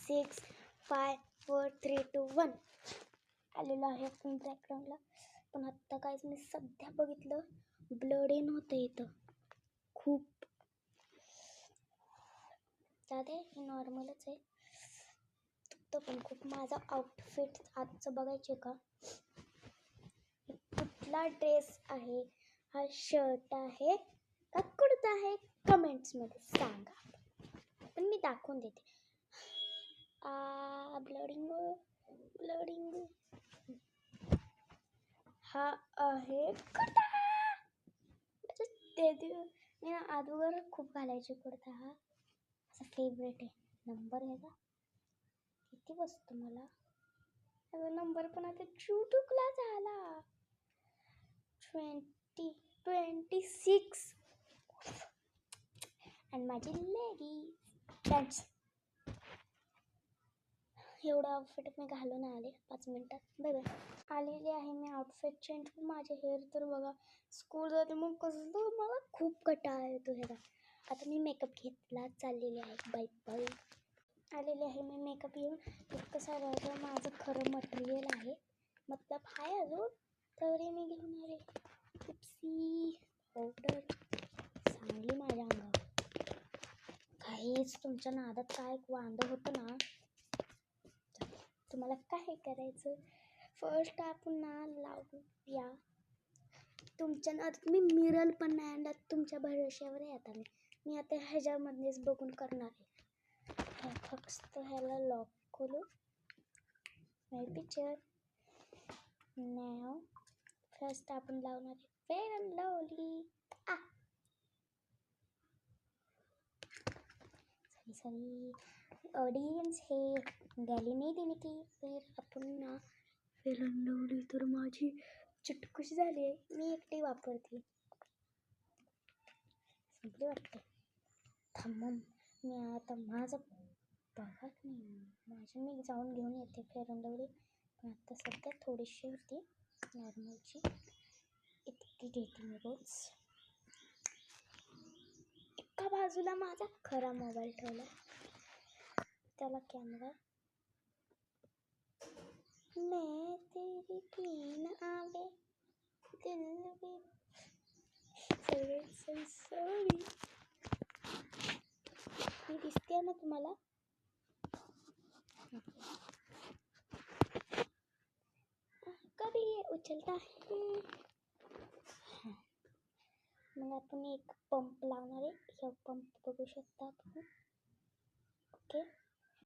6 5 4 3 2 1 आलेलं आहे आपण बॅकग्राऊंडला. पण आत्ता काहीच मी सध्या बघितलं ब्लड इन होतं इथं खूप. जाते हे नॉर्मलच आहे तो पण खूप. माझा आउटफिट आजचं बघायचे का? कुठला ड्रेस आहे, हा शर्ट आहे का कुर्ता आहे, कमेंट्समध्ये सांगा. पण मी दाखवून देते. ब्लडिंग हा आहे कुर्ता. मी अगोदर खूप घालायचे कुर्ता. हा माझा फेवरेट आहे. नंबर आहे का किती बसतो मला. नंबर पण आता चुटुकला झाला. 26 आणि माझी लेगीज पॅन्ट्स. एवढं आउटफिट मी घालून आले 5 मिनिटात. बघा आलेली आहे मी आउटफिट चेंज. माझे हेअर तर बघा स्कूल जाते मग कसं मला खूप कंटाळा येतो. हे बघा आता मी मेकअप घेतला चाललेली आहे. बाय बाय आलेले आहे मी मेकअप घेऊन. इतकं सारं माझं खरं मटेरियल आहे, मतलब आहे अजून तरी मी घेऊन आले. लिप्सी पावडर चांगली माझ्या अंगावर. काहीच तुमच्या नादात काय वांदं होतं ना. तुम्हाला काय करायचं फर्स्ट आपण ना लावूया. तुमच्या नादात मी मिरल पण नाही आणला. तुमच्या भरोश्यावर आहे आता मी आता ह्याच्यामध्येच बघून करणार आहे. फक्त ह्याला लॉक खोलू माय पिक्चर. नाव फर्स्ट आपण लावणार आहे fair and lovely. Sorry audience हे गॅली नाही देणे की. फिर आपण ना फेअर अँड लवली तर माझी चिटकुश झाली आहे. मी एकटी वापरते संपली वाटते. थांब मी आता माझं बघा नाही मी जाऊन घेऊन येते फेअर अँड लवली. पण आता सध्या थोडीशी होती नॉर्मलची. इतकी घेते मी रोज. एका बाजूला माझा खरा मोबाईल ठेवला, त्याला कॅमेरा. मैं तेरी कीन आवे दिल में सॉरी. मी दिसते ना तुम्हाला. कभी ये उछलता है. मग आपण एक पंप लावणार आहे. पंप बघू शकता आपण. ओके